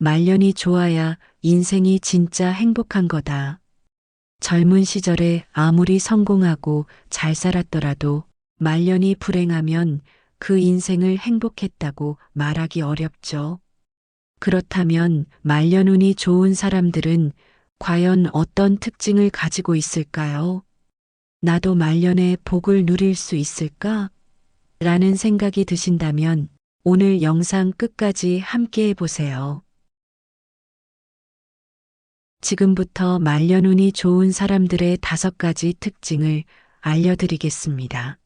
말년이 좋아야 인생이 진짜 행복한 거다. 젊은 시절에 아무리 성공하고 잘 살았더라도 말년이 불행하면 그 인생을 행복했다고 말하기 어렵죠. 그렇다면 말년운이 좋은 사람들은 과연 어떤 특징을 가지고 있을까요? 나도 말년에 복을 누릴 수 있을까? 라는 생각이 드신다면 오늘 영상 끝까지 함께 해보세요. 지금부터 말년운이 좋은 사람들의 5가지 특징을 알려드리겠습니다.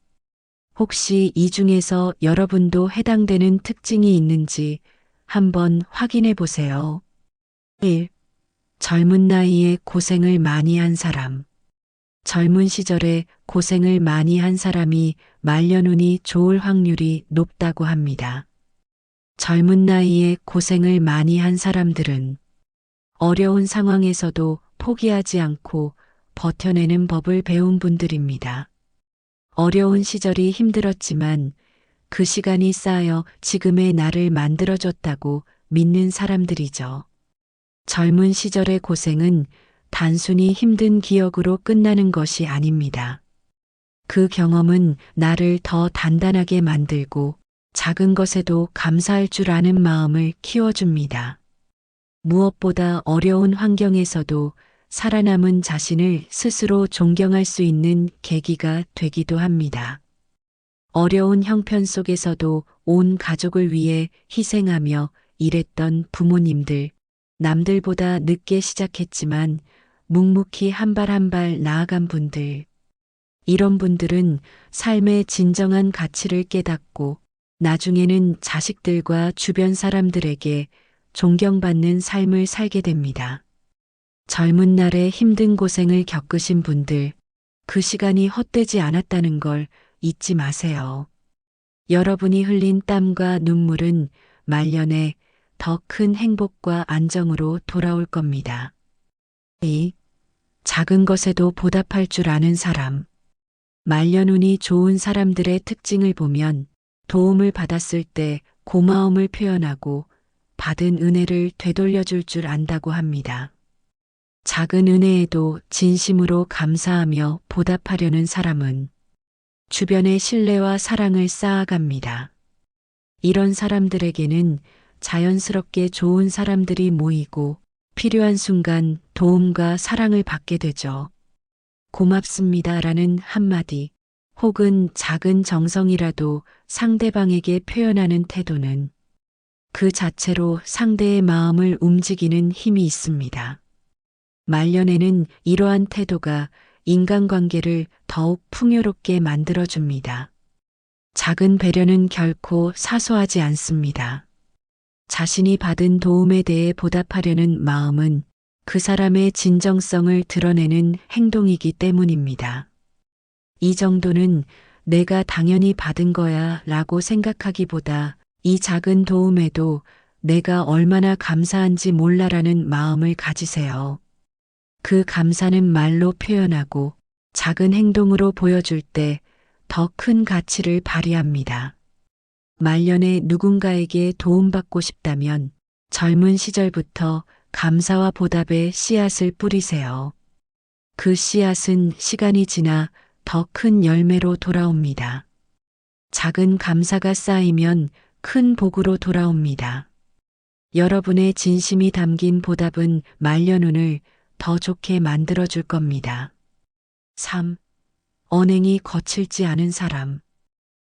혹시 이 중에서 여러분도 해당되는 특징이 있는지 한번 확인해 보세요. 1. 젊은 나이에 고생을 많이 한 사람. 젊은 시절에 고생을 많이 한 사람이 말년운이 좋을 확률이 높다고 합니다. 젊은 나이에 고생을 많이 한 사람들은 어려운 상황에서도 포기하지 않고 버텨내는 법을 배운 분들입니다. 어려운 시절이 힘들었지만 그 시간이 쌓여 지금의 나를 만들어줬다고 믿는 사람들이죠. 젊은 시절의 고생은 단순히 힘든 기억으로 끝나는 것이 아닙니다. 그 경험은 나를 더 단단하게 만들고 작은 것에도 감사할 줄 아는 마음을 키워줍니다. 무엇보다 어려운 환경에서도 살아남은 자신을 스스로 존경할 수 있는 계기가 되기도 합니다. 어려운 형편 속에서도 온 가족을 위해 희생하며 일했던 부모님들, 남들보다 늦게 시작했지만 묵묵히 한 발 한 발 나아간 분들. 이런 분들은 삶의 진정한 가치를 깨닫고 나중에는 자식들과 주변 사람들에게 존경받는 삶을 살게 됩니다. 젊은 날에 힘든 고생을 겪으신 분들, 그 시간이 헛되지 않았다는 걸 잊지 마세요. 여러분이 흘린 땀과 눈물은 말년에 더 큰 행복과 안정으로 돌아올 겁니다. 2. 작은 것에도 보답할 줄 아는 사람. 말년운이 좋은 사람들의 특징을 보면 도움을 받았을 때 고마움을 표현하고 받은 은혜를 되돌려줄 줄 안다고 합니다. 작은 은혜에도 진심으로 감사하며 보답하려는 사람은 주변의 신뢰와 사랑을 쌓아갑니다. 이런 사람들에게는 자연스럽게 좋은 사람들이 모이고 필요한 순간 도움과 사랑을 받게 되죠. 고맙습니다라는 한마디 혹은 작은 정성이라도 상대방에게 표현하는 태도는 그 자체로 상대의 마음을 움직이는 힘이 있습니다. 말년에는 이러한 태도가 인간관계를 더욱 풍요롭게 만들어줍니다. 작은 배려는 결코 사소하지 않습니다. 자신이 받은 도움에 대해 보답하려는 마음은 그 사람의 진정성을 드러내는 행동이기 때문입니다. 이 정도는 내가 당연히 받은 거야 라고 생각하기보다 이 작은 도움에도 내가 얼마나 감사한지 몰라라는 마음을 가지세요. 그 감사는 말로 표현하고 작은 행동으로 보여줄 때 더 큰 가치를 발휘합니다. 말년에 누군가에게 도움받고 싶다면 젊은 시절부터 감사와 보답의 씨앗을 뿌리세요. 그 씨앗은 시간이 지나 더 큰 열매로 돌아옵니다. 작은 감사가 쌓이면 큰 복으로 돌아옵니다. 여러분의 진심이 담긴 보답은 말년운을 더 좋게 만들어줄 겁니다. 3. 언행이 거칠지 않은 사람.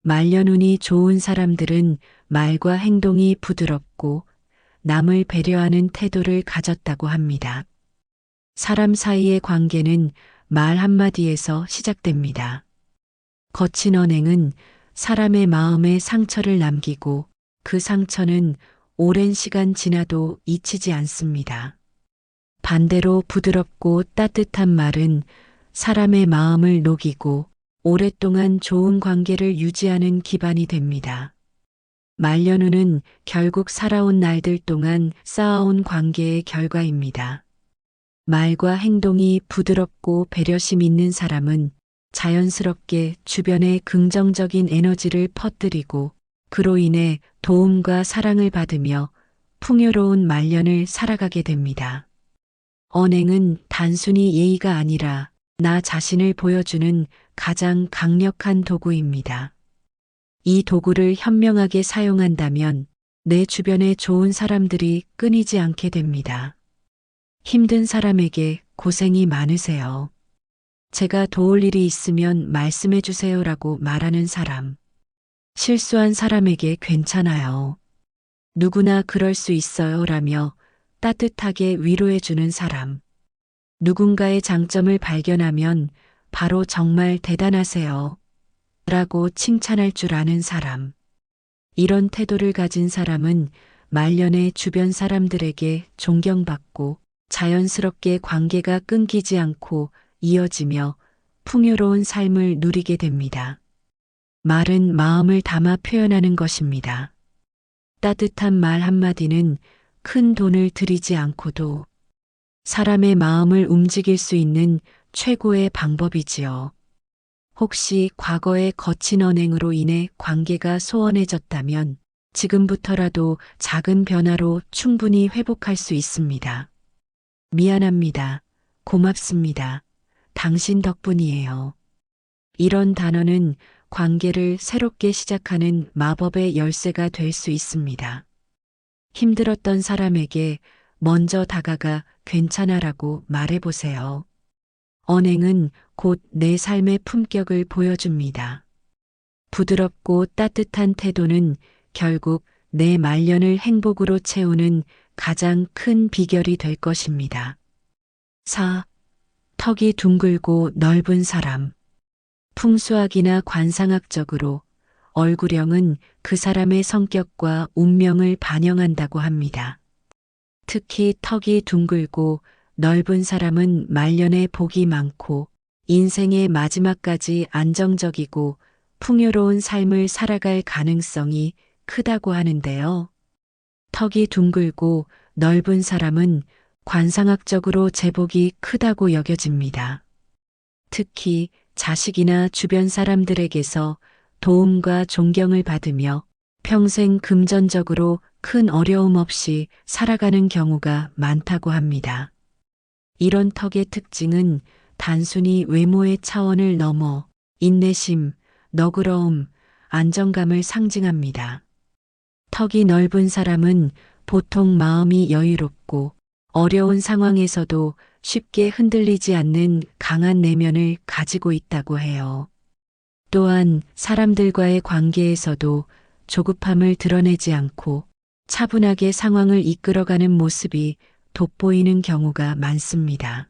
말년운이 좋은 사람들은 말과 행동이 부드럽고 남을 배려하는 태도를 가졌다고 합니다. 사람 사이의 관계는 말 한마디에서 시작됩니다. 거친 언행은 사람의 마음에 상처를 남기고 그 상처는 오랜 시간 지나도 잊히지 않습니다. 반대로 부드럽고 따뜻한 말은 사람의 마음을 녹이고 오랫동안 좋은 관계를 유지하는 기반이 됩니다. 말년운은 결국 살아온 날들 동안 쌓아온 관계의 결과입니다. 말과 행동이 부드럽고 배려심 있는 사람은 자연스럽게 주변에 긍정적인 에너지를 퍼뜨리고 그로 인해 도움과 사랑을 받으며 풍요로운 말년을 살아가게 됩니다. 언행은 단순히 예의가 아니라 나 자신을 보여주는 가장 강력한 도구입니다. 이 도구를 현명하게 사용한다면 내 주변에 좋은 사람들이 끊이지 않게 됩니다. 힘든 사람에게 고생이 많으세요. 제가 도울 일이 있으면 말씀해 주세요라고 말하는 사람. 실수한 사람에게 괜찮아요. 누구나 그럴 수 있어요 라며 따뜻하게 위로해 주는 사람. 누군가의 장점을 발견하면 바로 정말 대단하세요 라고 칭찬할 줄 아는 사람. 이런 태도를 가진 사람은 말년에 주변 사람들에게 존경받고 자연스럽게 관계가 끊기지 않고 이어지며 풍요로운 삶을 누리게 됩니다. 말은 마음을 담아 표현하는 것입니다. 따뜻한 말 한마디는 큰 돈을 들이지 않고도 사람의 마음을 움직일 수 있는 최고의 방법이지요. 혹시 과거의 거친 언행으로 인해 관계가 소원해졌다면 지금부터라도 작은 변화로 충분히 회복할 수 있습니다. 미안합니다. 고맙습니다. 당신 덕분이에요. 이런 단어는 관계를 새롭게 시작하는 마법의 열쇠가 될 수 있습니다. 힘들었던 사람에게 먼저 다가가 괜찮아라고 말해보세요. 언행은 곧 내 삶의 품격을 보여줍니다. 부드럽고 따뜻한 태도는 결국 내 말년을 행복으로 채우는 가장 큰 비결이 될 것입니다. 4. 턱이 둥글고 넓은 사람. 풍수학이나 관상학적으로 얼굴형은 그 사람의 성격과 운명을 반영한다고 합니다. 특히 턱이 둥글고 넓은 사람은 말년에 복이 많고 인생의 마지막까지 안정적이고 풍요로운 삶을 살아갈 가능성이 크다고 하는데요. 턱이 둥글고 넓은 사람은 관상학적으로 제복이 크다고 여겨집니다. 특히 자식이나 주변 사람들에게서 도움과 존경을 받으며 평생 금전적으로 큰 어려움 없이 살아가는 경우가 많다고 합니다. 이런 턱의 특징은 단순히 외모의 차원을 넘어 인내심, 너그러움, 안정감을 상징합니다. 턱이 넓은 사람은 보통 마음이 여유롭고 어려운 상황에서도 쉽게 흔들리지 않는 강한 내면을 가지고 있다고 해요. 또한 사람들과의 관계에서도 조급함을 드러내지 않고 차분하게 상황을 이끌어가는 모습이 돋보이는 경우가 많습니다.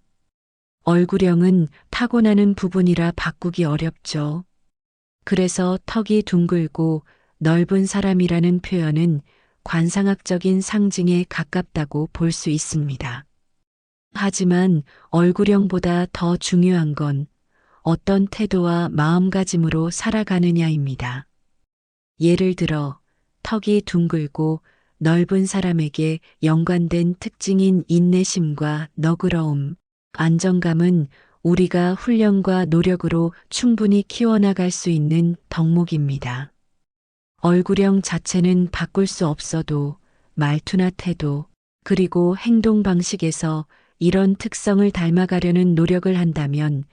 얼굴형은 타고나는 부분이라 바꾸기 어렵죠. 그래서 턱이 둥글고 넓은 사람이라는 표현은 관상학적인 상징에 가깝다고 볼 수 있습니다. 하지만 얼굴형보다 더 중요한 건 어떤 태도와 마음가짐으로 살아가느냐입니다. 예를 들어 턱이 둥글고 넓은 사람에게 연관된 특징인 인내심과 너그러움, 안정감은 우리가 훈련과 노력으로 충분히 키워나갈 수 있는 덕목입니다. 얼굴형 자체는 바꿀 수 없어도 말투나 태도, 그리고 행동 방식에서 이런 특성을 닮아가려는 노력을 한다면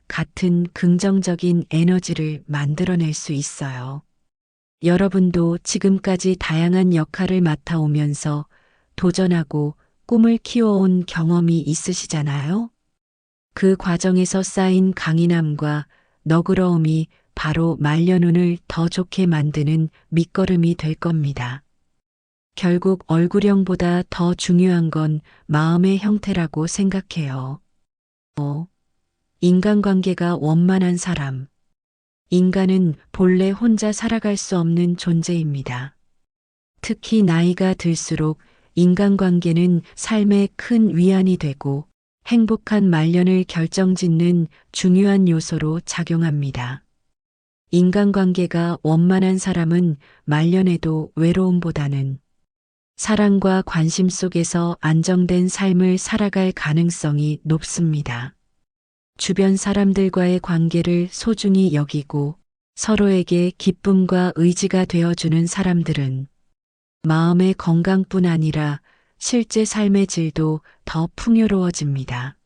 같은 긍정적인 에너지를 만들어낼 수 있어요. 여러분도 지금까지 다양한 역할을 맡아오면서 도전하고 꿈을 키워온 경험이 있으시잖아요? 그 과정에서 쌓인 강인함과 너그러움이 바로 말년운을 더 좋게 만드는 밑거름이 될 겁니다. 결국 얼굴형보다 더 중요한 건 마음의 형태라고 생각해요. 인간관계가 원만한 사람. 인간은 본래 혼자 살아갈 수 없는 존재입니다. 특히 나이가 들수록 인간관계는 삶의 큰 위안이 되고 행복한 말년을 결정짓는 중요한 요소로 작용합니다. 인간관계가 원만한 사람은 말년에도 외로움보다는 사랑과 관심 속에서 안정된 삶을 살아갈 가능성이 높습니다. 주변 사람들과의 관계를 소중히 여기고 서로에게 기쁨과 의지가 되어주는 사람들은 마음의 건강뿐 아니라 실제 삶의 질도 더 풍요로워집니다.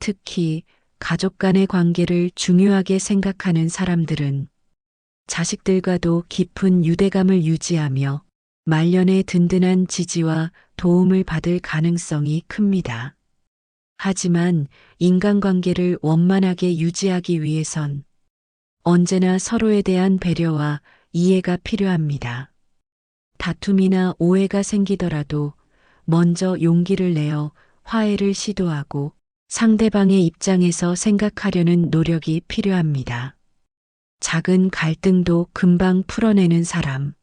특히 가족 간의 관계를 중요하게 생각하는 사람들은 자식들과도 깊은 유대감을 유지하며 말년에 든든한 지지와 도움을 받을 가능성이 큽니다. 하지만 인간관계를 원만하게 유지하기 위해선 언제나 서로에 대한 배려와 이해가 필요합니다. 다툼이나 오해가 생기더라도 먼저 용기를 내어 화해를 시도하고 상대방의 입장에서 생각하려는 노력이 필요합니다. 작은 갈등도 금방 풀어내는 사람.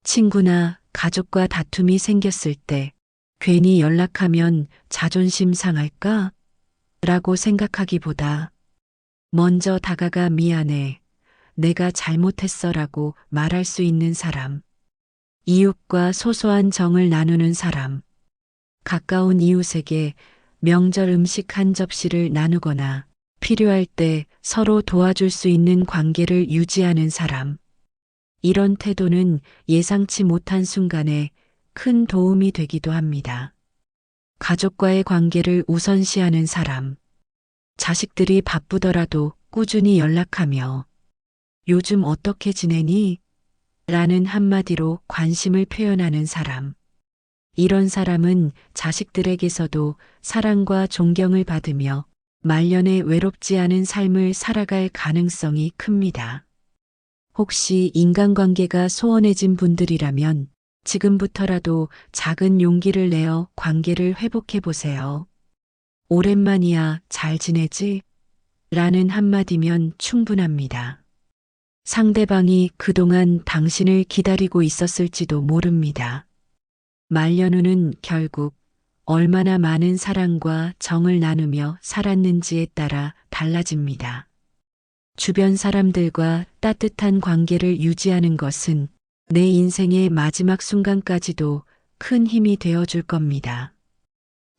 친구나 가족과 다툼이 생겼을 때 괜히 연락하면 자존심 상할까? 라고 생각하기보다 먼저 다가가 미안해, 내가 잘못했어 라고 말할 수 있는 사람. 이웃과 소소한 정을 나누는 사람. 가까운 이웃에게 명절 음식 한 접시를 나누거나 필요할 때 서로 도와줄 수 있는 관계를 유지하는 사람. 이런 태도는 예상치 못한 순간에 큰 도움이 되기도 합니다. 가족과의 관계를 우선시하는 사람. 자식들이 바쁘더라도 꾸준히 연락하며 요즘 어떻게 지내니? 라는 한마디로 관심을 표현하는 사람. 이런 사람은 자식들에게서도 사랑과 존경을 받으며 말년에 외롭지 않은 삶을 살아갈 가능성이 큽니다. 혹시 인간관계가 소원해진 분들이라면 지금부터라도 작은 용기를 내어 관계를 회복해 보세요. 오랜만이야, 잘 지내지? 라는 한마디면 충분합니다. 상대방이 그동안 당신을 기다리고 있었을지도 모릅니다. 말년 후는 결국 얼마나 많은 사랑과 정을 나누며 살았는지에 따라 달라집니다. 주변 사람들과 따뜻한 관계를 유지하는 것은 내 인생의 마지막 순간까지도 큰 힘이 되어줄 겁니다.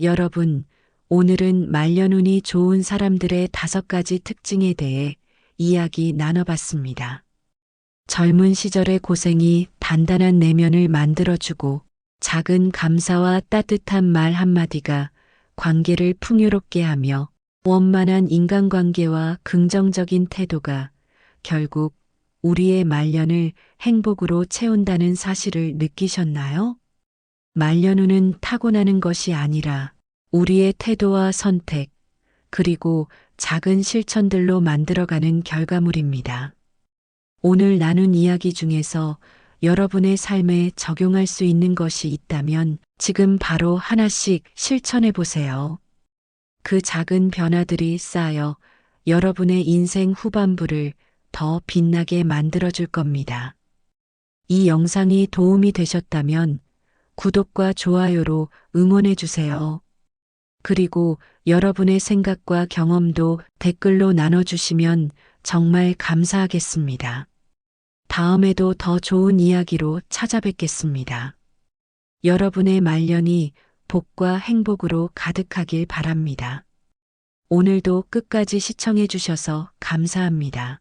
여러분, 오늘은 말년운이 좋은 사람들의 5가지 특징에 대해 이야기 나눠봤습니다. 젊은 시절의 고생이 단단한 내면을 만들어주고 작은 감사와 따뜻한 말 한마디가 관계를 풍요롭게 하며 원만한 인간관계와 긍정적인 태도가 결국 우리의 말년을 행복으로 채운다는 사실을 느끼셨나요? 말년운은 타고나는 것이 아니라 우리의 태도와 선택, 그리고 작은 실천들로 만들어가는 결과물입니다. 오늘 나눈 이야기 중에서 여러분의 삶에 적용할 수 있는 것이 있다면 지금 바로 하나씩 실천해 보세요. 그 작은 변화들이 쌓여 여러분의 인생 후반부를 더 빛나게 만들어줄 겁니다. 이 영상이 도움이 되셨다면 구독과 좋아요로 응원해 주세요. 그리고 여러분의 생각과 경험도 댓글로 나눠주시면 정말 감사하겠습니다. 다음에도 더 좋은 이야기로 찾아뵙겠습니다. 여러분의 말년이 복과 행복으로 가득하길 바랍니다. 오늘도 끝까지 시청해 주셔서 감사합니다.